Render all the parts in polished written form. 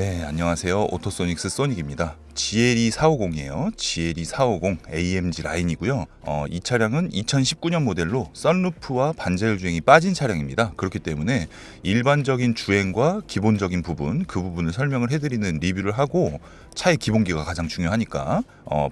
네, 안녕하세요. 오토소닉스 소닉입니다. GLE450이에요. GLE450 AMG 라인이고요. 이 차량은 2019년 모델로 썬루프와 반자율 주행이 빠진 차량입니다. 그렇기 때문에 일반적인 주행과 기본적인 부분, 그 부분을 설명을 해드리는 리뷰를 하고, 차의 기본기가 가장 중요하니까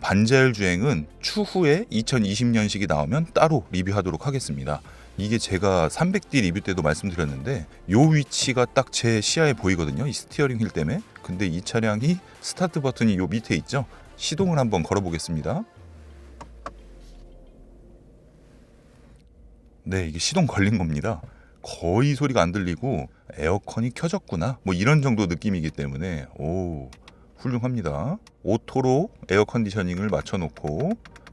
반자율 주행은 추후에 2020년식이 나오면 따로 리뷰하도록 하겠습니다. 이게 제가 300D 리뷰 때도 말씀드렸는데 요 위치가 딱 제 시야에 보이거든요. 이 스티어링 휠 때문에. 근데 이 차량이 스타트 버튼이 요 밑에 있죠. 시동을 한번 걸어 보겠습니다. 네, 이게 시동 걸린 겁니다. 거의 소리가 안 들리고 에어컨이 켜졌구나 뭐 이런 정도 느낌이기 때문에 오, 훌륭합니다. 오토로 에어 컨디셔닝을 맞춰 놓고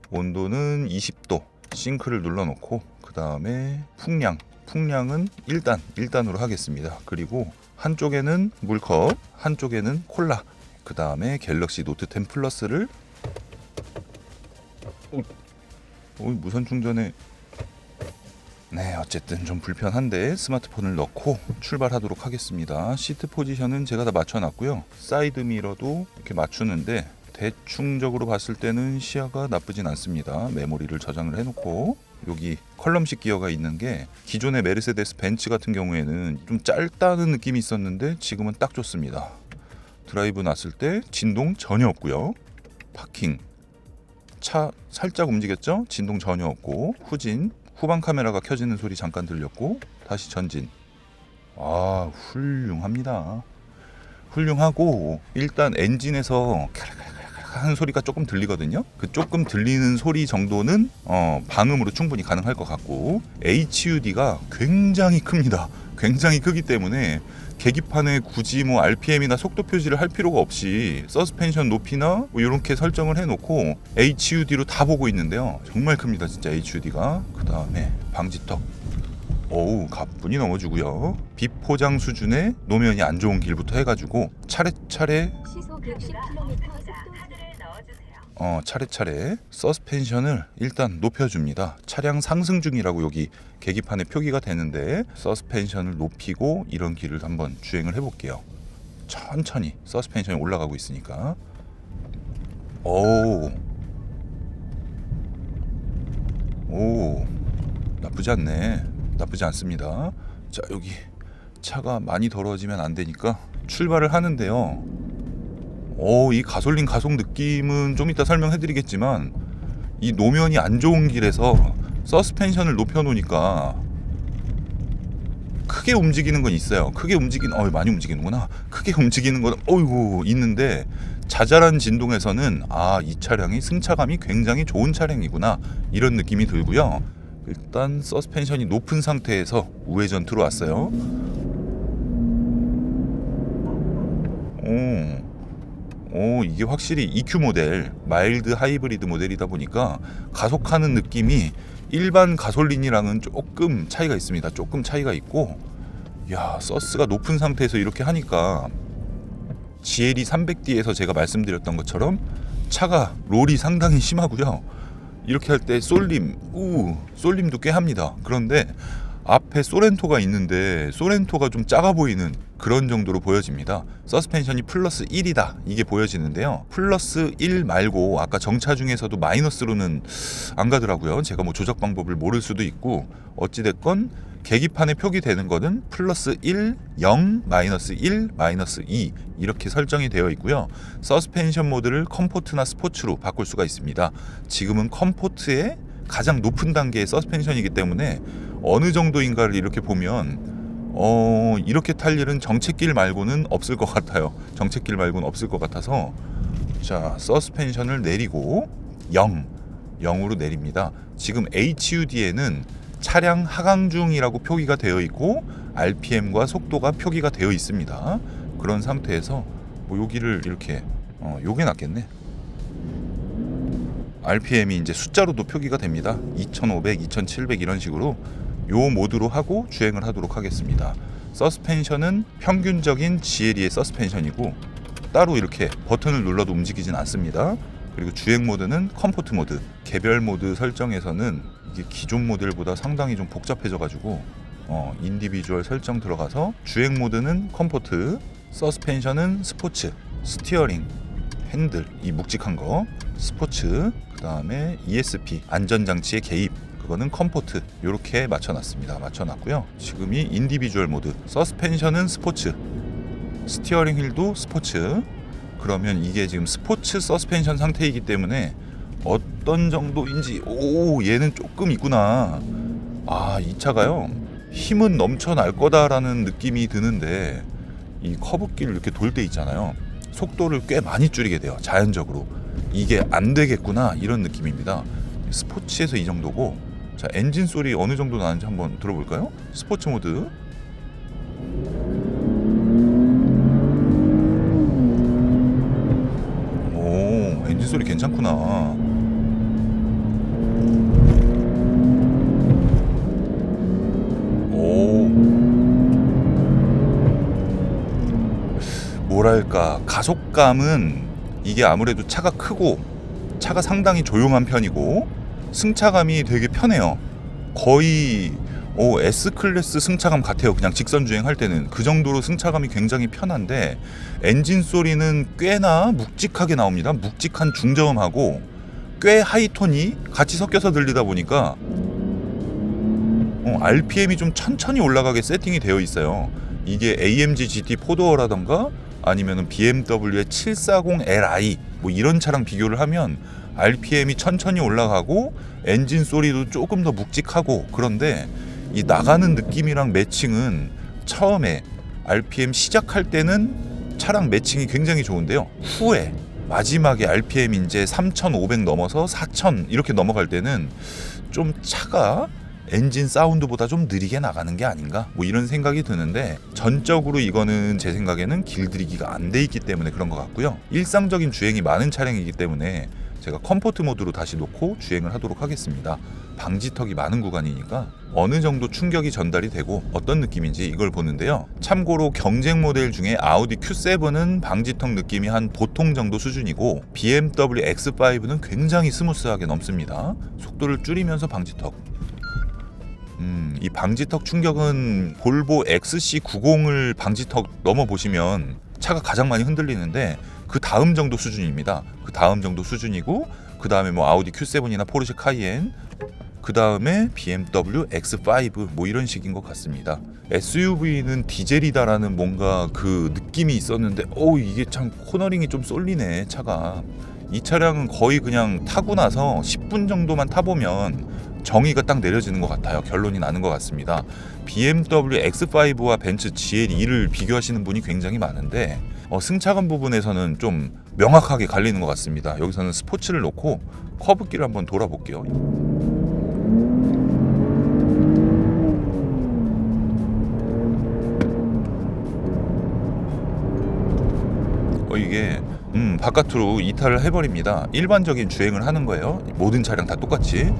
온도는 20도, 싱크를 눌러 놓고 그 다음에 풍량은 1단으로 하겠습니다. 그리고 한쪽에는 물컵, 한쪽에는 콜라, 그 다음에 갤럭시 노트 10 플러스를 무선 충전에 네, 어쨌든 좀 불편한데 스마트폰을 넣고 출발하도록 하겠습니다. 시트 포지션은 제가 다 맞춰놨고요. 사이드 미러도 이렇게 맞추는데 대충적으로 봤을 때는 시야가 나쁘진 않습니다. 메모리를 저장을 해놓고 여기 컬럼식 기어가 있는 게 기존의 메르세데스 벤츠 같은 경우에는 좀 짧다는 느낌이 있었는데 지금은 딱 좋습니다. 드라이브 놨을 때 진동 전혀 없고요. 파킹, 차 살짝 움직였죠? 진동 전혀 없고 후진, 후방 카메라가 켜지는 소리 잠깐 들렸고 다시 전진. 아, 훌륭합니다. 훌륭하고 일단 엔진에서 하는 소리가 조금 들리거든요. 그 조금 들리는 소리 정도는 방음으로 충분히 가능할 것 같고 HUD가 굉장히 큽니다. 굉장히 크기 때문에 계기판에 굳이 뭐 RPM이나 속도 표시를 할 필요가 없이 서스펜션 높이나 뭐 이렇게 설정을 해놓고 HUD로 다 보고 있는데요. 정말 큽니다, 진짜 HUD가. 그 다음에 방지턱. 어우, 가뿐히 넘어주고요. 비포장 수준의 노면이 안 좋은 길부터 해가지고 차례차례 시속 60km 차례차례 서스펜션을 일단 높여줍니다. 차량 상승 중이라고 여기 계기판에 표기가 되는데 서스펜션을 높이고 이런 길을 한번 주행을 해볼게요. 천천히 서스펜션이 올라가고 있으니까. 오, 나쁘지 않네. 나쁘지 않습니다. 자, 여기 차가 많이 더러워지면 안 되니까 출발을 하는데요. 이 가솔린 가속 느낌은 좀 이따 설명해드리겠지만 이 노면이 안 좋은 길에서 서스펜션을 높여놓으니까 크게 움직이는 건 있어요. 많이 움직이는구나. 크게 움직이는 건 있는데 자잘한 진동에서는 이 차량이 승차감이 굉장히 좋은 차량이구나 이런 느낌이 들고요. 일단 서스펜션이 높은 상태에서 우회전 들어왔어요. 이게 확실히 EQ 모델, 마일드 하이브리드 모델이다 보니까 가속하는 느낌이 일반 가솔린이랑은 조금 차이가 있습니다. 조금 차이가 있고, 야, 서스가 높은 상태에서 이렇게 하니까 GLE 300D에서 제가 말씀드렸던 것처럼 차가 롤이 상당히 심하고요. 이렇게 할 때 쏠림도 꽤 합니다. 그런데 앞에 소렌토가 있는데 소렌토가 좀 작아 보이는 그런 정도로 보여집니다. 서스펜션이 플러스 1이다 이게 보여지는데요. 플러스 1 말고 아까 정차 중에서도 마이너스로는 안 가더라고요. 제가 뭐 조작 방법을 모를 수도 있고 어찌됐건 계기판에 표기되는 거는 플러스 1, 0, 마이너스 1, 마이너스 2 이렇게 설정이 되어 있고요. 서스펜션 모드를 컴포트나 스포츠로 바꿀 수가 있습니다. 지금은 컴포트의 가장 높은 단계의 서스펜션이기 때문에 어느 정도인가를 이렇게 보면 이렇게 탈 일은 정체길 말고는 없을 것 같아요. 정체길 말고는 없을 것 같아서 자, 서스펜션을 내리고 0으로 내립니다. 지금 HUD에는 차량 하강 중이라고 표기가 되어 있고 RPM과 속도가 표기가 되어 있습니다. 그런 상태에서 뭐 여기를 이렇게 요게 낫겠네. RPM이 이제 숫자로도 표기가 됩니다. 2500, 2700 이런 식으로 요 모드로 하고 주행을 하도록 하겠습니다. 서스펜션은 평균적인 GLE의 서스펜션이고 따로 이렇게 버튼을 눌러도 움직이진 않습니다. 그리고 주행 모드는 컴포트 모드. 개별 모드 설정에서는 이게 기존 모델보다 상당히 좀 복잡해져 가지고 인디비주얼 설정 들어가서 주행 모드는 컴포트, 서스펜션은 스포츠, 스티어링, 핸들 이 묵직한 거 스포츠, 그 다음에 ESP 안전장치의 개입 그거는 컴포트 이렇게 맞춰놨고요. 지금이 인디비주얼 모드. 서스펜션은 스포츠, 스티어링 휠도 스포츠. 그러면 이게 지금 스포츠 서스펜션 상태이기 때문에 어떤 정도인지 얘는 조금 있구나. 이 차가요 힘은 넘쳐날 거다라는 느낌이 드는데 이 커브길 이렇게 돌 때 있잖아요. 속도를 꽤 많이 줄이게 돼요. 자연적으로. 이게 안 되겠구나 이런 느낌입니다. 스포츠에서 이 정도고, 자 엔진 소리 어느 정도 나는지 한번 들어볼까요? 스포츠 모드. 엔진 소리 괜찮구나. 뭐랄까 가속감은 이게 아무래도 차가 크고 차가 상당히 조용한 편이고 승차감이 되게 편해요. 거의 S클래스 승차감 같아요. 그냥 직선 주행할 때는 그 정도로 승차감이 굉장히 편한데 엔진 소리는 꽤나 묵직하게 나옵니다. 묵직한 중저음하고 꽤 하이톤이 같이 섞여서 들리다 보니까 RPM이 좀 천천히 올라가게 세팅이 되어 있어요. 이게 AMG GT 4도어라던가 아니면 BMW의 740Li 뭐 이런 차랑 비교를 하면 RPM이 천천히 올라가고 엔진 소리도 조금 더 묵직하고, 그런데 이 나가는 느낌이랑 매칭은 처음에 RPM 시작할 때는 차랑 매칭이 굉장히 좋은데요. 후에 마지막에 RPM 이제 3,500 넘어서 4,000 이렇게 넘어갈 때는 좀 차가 엔진 사운드보다 좀 느리게 나가는 게 아닌가 뭐 이런 생각이 드는데, 전적으로 이거는 제 생각에는 길들이기가 안 돼 있기 때문에 그런 것 같고요. 일상적인 주행이 많은 차량이기 때문에 제가 컴포트 모드로 다시 놓고 주행을 하도록 하겠습니다. 방지턱이 많은 구간이니까 어느 정도 충격이 전달이 되고 어떤 느낌인지 이걸 보는데요. 참고로 경쟁 모델 중에 아우디 Q7은 방지턱 느낌이 한 보통 정도 수준이고 BMW X5는 굉장히 스무스하게 넘습니다. 속도를 줄이면서 방지턱. 이 방지턱 충격은 볼보 XC90을 방지턱 넘어보시면 차가 가장 많이 흔들리는데 그 다음 정도 수준입니다. 그 다음 정도 수준이고, 그 다음에 뭐 아우디 Q7이나 포르쉐 카이엔, 그 다음에 BMW X5 뭐 이런 식인 것 같습니다. SUV는 디젤이다라는 뭔가 그 느낌이 있었는데 이게 참 코너링이 좀 쏠리네 차가. 이 차량은 거의 그냥 타고 나서 10분 정도만 타보면 정의가 딱 내려지는 것 같아요. 결론이 나는 것 같습니다. BMW X5와 벤츠 GLE를 비교하시는 분이 굉장히 많은데 승차감 부분에서는 좀 명확하게 갈리는 것 같습니다. 여기서는 스포츠를 놓고 커브길을 한번 돌아볼게요. 이게 바깥으로 이탈을 해버립니다. 일반적인 주행을 하는 거예요. 모든 차량 다 똑같이.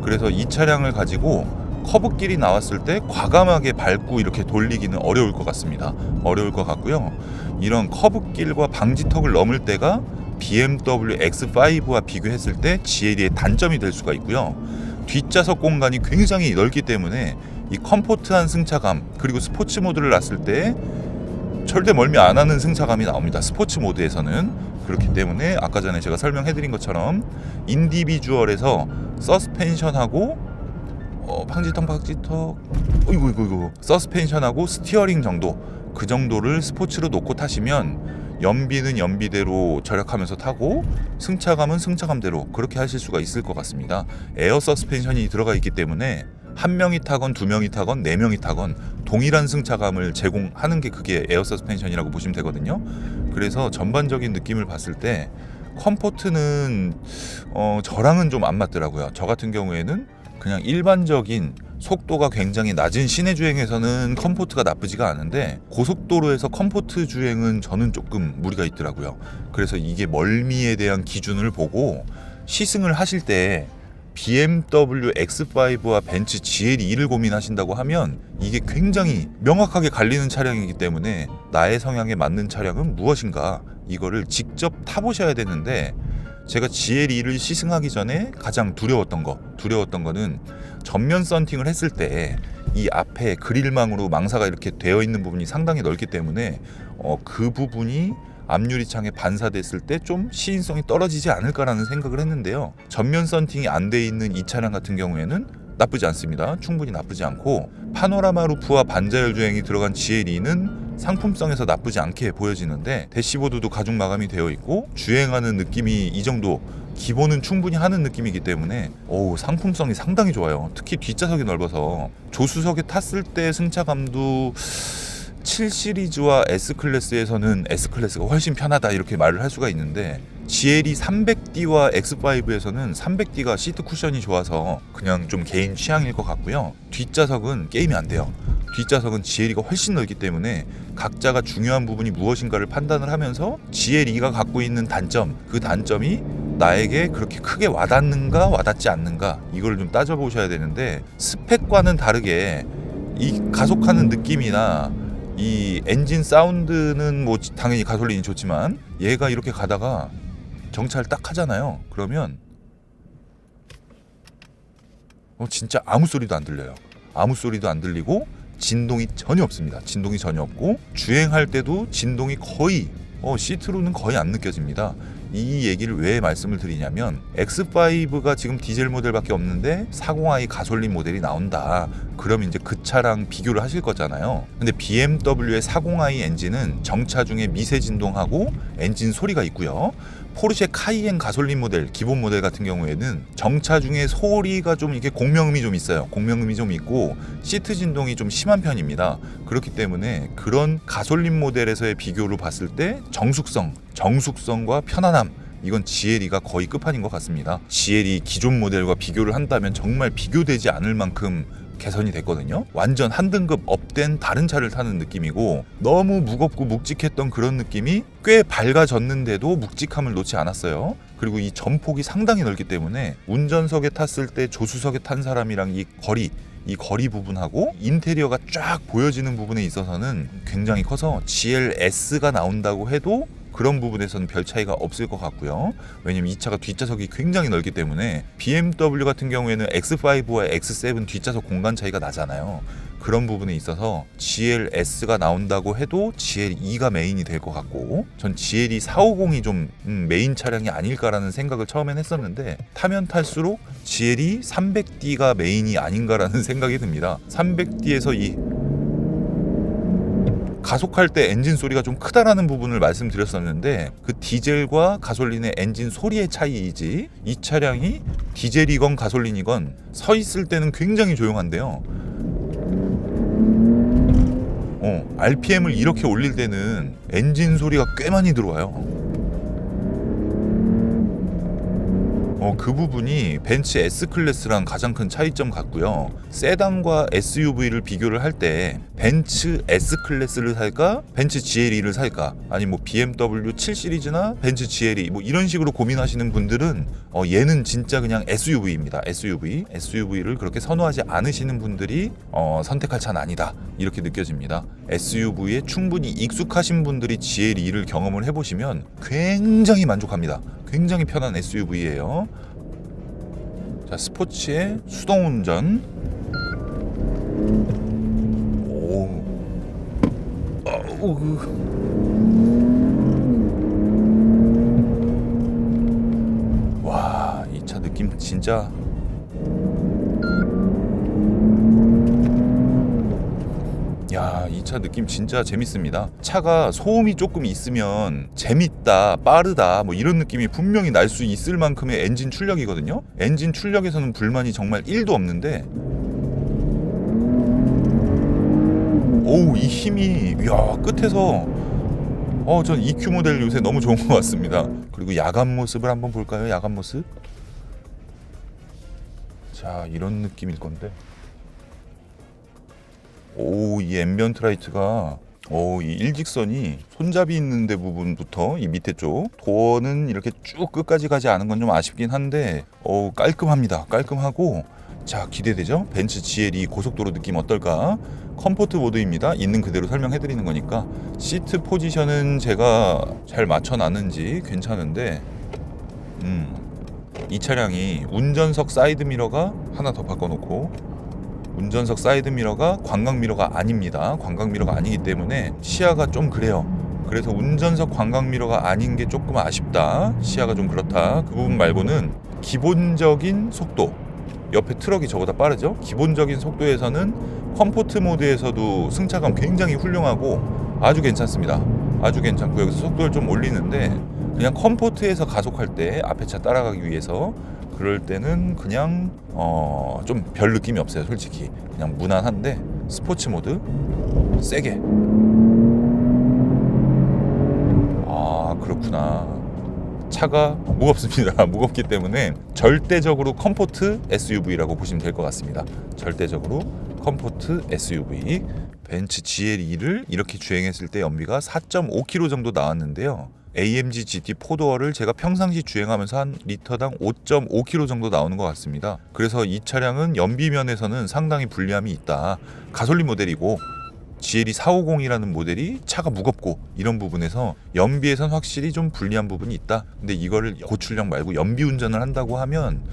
그래서 이 차량을 가지고 커브길이 나왔을 때 과감하게 밟고 이렇게 돌리기는 어려울 것 같습니다. 어려울 것 같고요. 이런 커브길과 방지턱을 넘을 때가 BMW X5와 비교했을 때 GLE의 단점이 될 수가 있고요. 뒷좌석 공간이 굉장히 넓기 때문에 이 컴포트한 승차감, 그리고 스포츠 모드를 놨을 때 절대 멀미 안 하는 승차감이 나옵니다. 스포츠 모드에서는. 그렇기 때문에 아까 전에 제가 설명해드린 것처럼 인디비주얼에서 서스펜션하고 방지턱 이거 서스펜션하고 스티어링 정도, 그 정도를 스포츠로 놓고 타시면 연비는 연비대로 절약하면서 타고 승차감은 승차감대로 그렇게 하실 수가 있을 것 같습니다. 에어 서스펜션이 들어가 있기 때문에 한 명이 타건 두 명이 타건 네 명이 타건 동일한 승차감을 제공하는 게 그게 에어 서스펜션이라고 보시면 되거든요. 그래서 전반적인 느낌을 봤을 때 컴포트는 저랑은 좀 안 맞더라고요. 저 같은 경우에는 그냥 일반적인 속도가 굉장히 낮은 시내 주행에서는 컴포트가 나쁘지가 않은데 고속도로에서 컴포트 주행은 저는 조금 무리가 있더라고요. 그래서 이게 멀미에 대한 기준을 보고 시승을 하실 때 BMW X5와 벤츠 GLE를 고민하신다고 하면 이게 굉장히 명확하게 갈리는 차량이기 때문에 나의 성향에 맞는 차량은 무엇인가, 이거를 직접 타보셔야 되는데, 제가 GLE를 시승하기 전에 가장 두려웠던 거는 전면 썬팅을 했을 때 이 앞에 그릴망으로 망사가 이렇게 되어 있는 부분이 상당히 넓기 때문에 그 부분이 앞유리창에 반사됐을 때 좀 시인성이 떨어지지 않을까라는 생각을 했는데요. 전면 썬팅이 안 돼 있는 이 차량 같은 경우에는 나쁘지 않습니다. 충분히 나쁘지 않고 파노라마 루프와 반자율 주행이 들어간 GLE는 상품성에서 나쁘지 않게 보여지는데 대시보드도 가죽 마감이 되어 있고 주행하는 느낌이 이 정도 기본은 충분히 하는 느낌이기 때문에 상품성이 상당히 좋아요. 특히 뒷좌석이 넓어서 조수석에 탔을 때 승차감도 7 시리즈와 S클래스에서는 S클래스가 훨씬 편하다 이렇게 말을 할 수가 있는데 GLE 300D와 X5에서는 300D가 시트 쿠션이 좋아서 그냥 좀 개인 취향일 것 같고요. 뒷좌석은 게임이 안 돼요. 뒷좌석은 GLE가 훨씬 넓기 때문에 각자가 중요한 부분이 무엇인가를 판단을 하면서 GLE가 갖고 있는 단점, 그 단점이 나에게 그렇게 크게 와닿는가 와닿지 않는가 이걸 좀 따져보셔야 되는데 스펙과는 다르게 이 가속하는 느낌이나 이 엔진 사운드는 뭐 당연히 가솔린이 좋지만 얘가 이렇게 가다가 정차를 딱 하잖아요. 그러면 진짜 아무 소리도 안 들려요. 아무 소리도 안 들리고 진동이 전혀 없습니다. 진동이 전혀 없고 주행할 때도 진동이 거의 시트로는 거의 안 느껴집니다. 이 얘기를 왜 말씀을 드리냐면 X5가 지금 디젤 모델밖에 없는데 40i 가솔린 모델이 나온다. 그럼 이제 그 차랑 비교를 하실 거잖아요. 근데 BMW의 40i 엔진은 정차 중에 미세 진동하고 엔진 소리가 있고요. 포르쉐 카이엔 가솔린 모델 기본 모델 같은 경우에는 정차 중에 소리가 좀 이렇게 공명음이 좀 있어요. 공명음이 좀 있고 시트 진동이 좀 심한 편입니다. 그렇기 때문에 그런 가솔린 모델에서의 비교로 봤을 때 정숙성과 편안함 이건 GLE가 거의 끝판인 것 같습니다. GLE 기존 모델과 비교를 한다면 정말 비교되지 않을 만큼 개선이 됐거든요. 완전 한 등급 업된 다른 차를 타는 느낌이고 너무 무겁고 묵직했던 그런 느낌이 꽤 밝아졌는데도 묵직함을 놓지 않았어요. 그리고 이 전폭이 상당히 넓기 때문에 운전석에 탔을 때 조수석에 탄 사람이랑 이 거리 부분하고 인테리어가 쫙 보여지는 부분에 있어서는 굉장히 커서 GLS가 나온다고 해도 그런 부분에서는 별 차이가 없을 것 같고요. 왜냐면 이 차가 뒷좌석이 굉장히 넓기 때문에 BMW 같은 경우에는 X5와 X7 뒷좌석 공간 차이가 나잖아요. 그런 부분에 있어서 GLS가 나온다고 해도 GLE가 메인이 될 것 같고 전 GLE 450이 좀 메인 차량이 아닐까라는 생각을 처음엔 했었는데 타면 탈수록 GLE 300D가 메인이 아닌가라는 생각이 듭니다. 300D에서 이 가속할 때 엔진 소리가 좀 크다라는 부분을 말씀드렸었는데 그 디젤과 가솔린의 엔진 소리의 차이이지 이 차량이 디젤이건 가솔린이건 서 있을 때는 굉장히 조용한데요. RPM을 이렇게 올릴 때는 엔진 소리가 꽤 많이 들어와요. 그 부분이 벤츠 S클래스랑 가장 큰 차이점 같고요. 세단과 SUV를 비교를 할 때 벤츠 S클래스를 살까? 벤츠 GLE를 살까? 아니 뭐 BMW 7 시리즈나 벤츠 GLE 뭐 이런 식으로 고민하시는 분들은 얘는 진짜 그냥 SUV입니다. SUV를 그렇게 선호하지 않으시는 분들이 선택할 차는 아니다. 이렇게 느껴집니다. SUV에 충분히 익숙하신 분들이 GLE를 경험을 해보시면 굉장히 만족합니다. 굉장히 편한 SUV예요. 자, 스포츠의 수동 운전. 와, 이 차 느낌 진짜. 야, 이 차 느낌 진짜 재밌습니다. 차가 소음이 조금 있으면 재밌다, 빠르다 뭐 이런 느낌이 분명히 날 수 있을 만큼의 엔진 출력이거든요. 엔진 출력에서는 불만이 정말 1도 없는데 이 힘이 끝에서 전 EQ 모델 요새 너무 좋은 것 같습니다. 그리고 야간 모습을 한번 볼까요? 야간 모습. 자, 이런 느낌일 건데 이 앰비언트 라이트가 이 일직선이 손잡이 있는 데 부분부터 이 밑에 쪽 도어는 이렇게 쭉 끝까지 가지 않은 건 좀 아쉽긴 한데 깔끔합니다. 깔끔하고 자, 기대되죠? 벤츠 GLE 고속도로 느낌 어떨까? 컴포트 모드입니다. 있는 그대로 설명해 드리는 거니까 시트 포지션은 제가 잘 맞춰놨는지 괜찮은데 이 차량이 운전석 사이드 미러가 하나 더 바꿔놓고 운전석 사이드 미러가 관광 미러가 아닙니다. 관광 미러가 아니기 때문에 시야가 좀 그래요. 그래서 운전석 광각 미러가 아닌 게 조금 아쉽다, 시야가 좀 그렇다. 그 부분 말고는 기본적인 속도, 옆에 트럭이 저보다 빠르죠. 기본적인 속도에서는 컴포트 모드에서도 승차감 굉장히 훌륭하고 아주 괜찮습니다. 아주 괜찮고 여기서 속도를 좀 올리는데 그냥 컴포트에서 가속할 때 앞에 차 따라가기 위해서 그럴 때는 그냥 좀 별 느낌이 없어요. 솔직히 그냥 무난한데 스포츠 모드 세게. 아 그렇구나. 차가 무겁습니다. 무겁기 때문에 절대적으로 컴포트 SUV라고 보시면 될 것 같습니다. 절대적으로 컴포트 SUV. 벤츠 GL2를 이렇게 주행했을 때 연비가 4.5km 정도 나왔는데요. AMG GT 4도어를 제가 평상시 주행하면서 한 리터당 5.5km 정도 나오는 것 같습니다. 그래서 이 차량은 연비 면에서는 상당히 불리함이 있다. 가솔린 모델이고 GLE 450이라는 모델이 차가 무겁고 이런 부분에서 연비에선 확실히 좀 불리한 부분이 있다. 근데 이거를 고출력 말고 연비 운전을 한다고 하면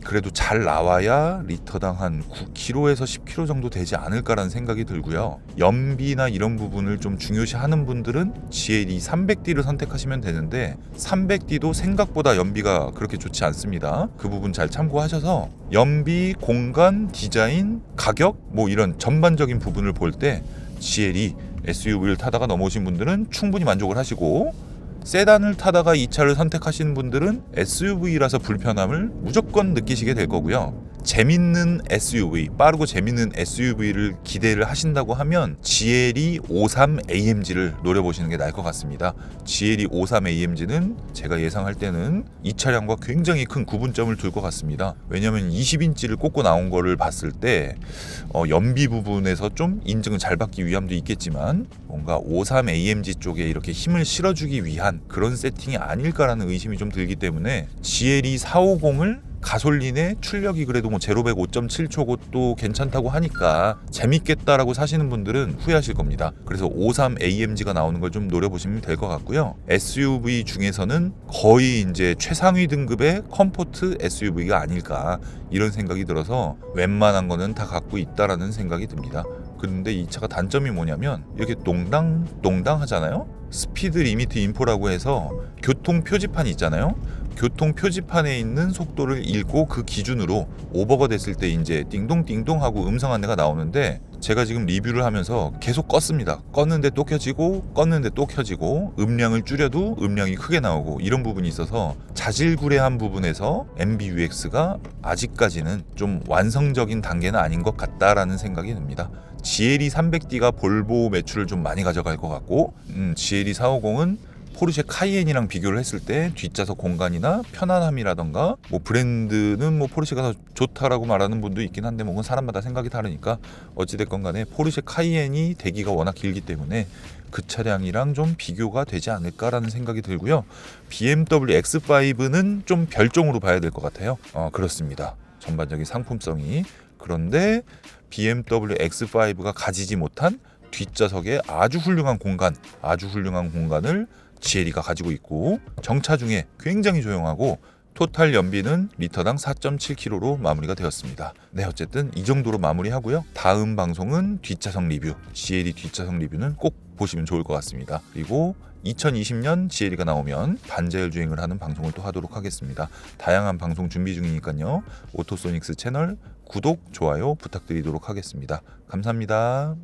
그래도 잘 나와야 리터당 한 9km에서 10km 정도 되지 않을까라는 생각이 들고요. 연비나 이런 부분을 좀 중요시하는 분들은 GLE 300D를 선택하시면 되는데 300D도 생각보다 연비가 그렇게 좋지 않습니다. 그 부분 잘 참고하셔서 연비, 공간, 디자인, 가격 뭐 이런 전반적인 부분을 볼 때 GLE SUV를 타다가 넘어오신 분들은 충분히 만족을 하시고, 세단을 타다가 이 차를 선택하시는 분들은 SUV라서 불편함을 무조건 느끼시게 될 거고요. 재밌는 SUV, 빠르고 재밌는 SUV를 기대를 하신다고 하면 GLE 53AMG를 노려보시는 게 나을 것 같습니다. GLE 53AMG는 제가 예상할 때는 이 차량과 굉장히 큰 구분점을 둘 것 같습니다. 왜냐하면 20인치를 꽂고 나온 거를 봤을 때 연비 부분에서 좀 인증을 잘 받기 위함도 있겠지만 뭔가 53AMG 쪽에 이렇게 힘을 실어주기 위한 그런 세팅이 아닐까라는 의심이 좀 들기 때문에 GLE 450을 가솔린의 출력이 그래도 뭐 제로백 5.7초 것도 괜찮다고 하니까 재밌겠다라고 사시는 분들은 후회하실 겁니다. 그래서 53AMG가 나오는 걸 좀 노려보시면 될 것 같고요. SUV 중에서는 거의 이제 최상위 등급의 컴포트 SUV가 아닐까 이런 생각이 들어서 웬만한 거는 다 갖고 있다라는 생각이 듭니다. 근데 이 차가 단점이 뭐냐면 이렇게 동당 하잖아요. 스피드 리미트 인포라고 해서 교통 표지판이 있잖아요. 교통 표지판에 있는 속도를 읽고 그 기준으로 오버가 됐을 때 이제 띵동띵동 하고 음성 안내가 나오는데 제가 지금 리뷰를 하면서 계속 껐습니다. 껐는데 또 켜지고 껐는데 또 켜지고 음량을 줄여도 음량이 크게 나오고 이런 부분이 있어서 자질구레한 부분에서 MBUX가 아직까지는 좀 완성적인 단계는 아닌 것 같다라는 생각이 듭니다. GLE 300D가 볼보 매출을 좀 많이 가져갈 것 같고 GLE 450은 포르쉐 카이엔이랑 비교를 했을 때 뒷좌석 공간이나 편안함이라던가 뭐 브랜드는 뭐 포르쉐가 더 좋다라고 말하는 분도 있긴 한데 뭐 그건 사람마다 생각이 다르니까 어찌됐건 간에 포르쉐 카이엔이 대기가 워낙 길기 때문에 그 차량이랑 좀 비교가 되지 않을까라는 생각이 들고요. BMW X5는 좀 별종으로 봐야 될 것 같아요. 그렇습니다. 전반적인 상품성이. 그런데 BMW X5가 가지지 못한 뒷좌석에 아주 훌륭한 공간을 GLE가 가지고 있고 정차 중에 굉장히 조용하고 토탈 연비는 리터당 4.7km로 마무리가 되었습니다. 네, 어쨌든 이 정도로 마무리하고요. 다음 방송은 뒷좌석 리뷰, GLE 뒷좌석 리뷰는 꼭 보시면 좋을 것 같습니다. 그리고 2020년 GLE가 나오면 반자율 주행을 하는 방송을 또 하도록 하겠습니다. 다양한 방송 준비 중이니까요. 오토소닉스 채널 구독, 좋아요 부탁드리도록 하겠습니다. 감사합니다.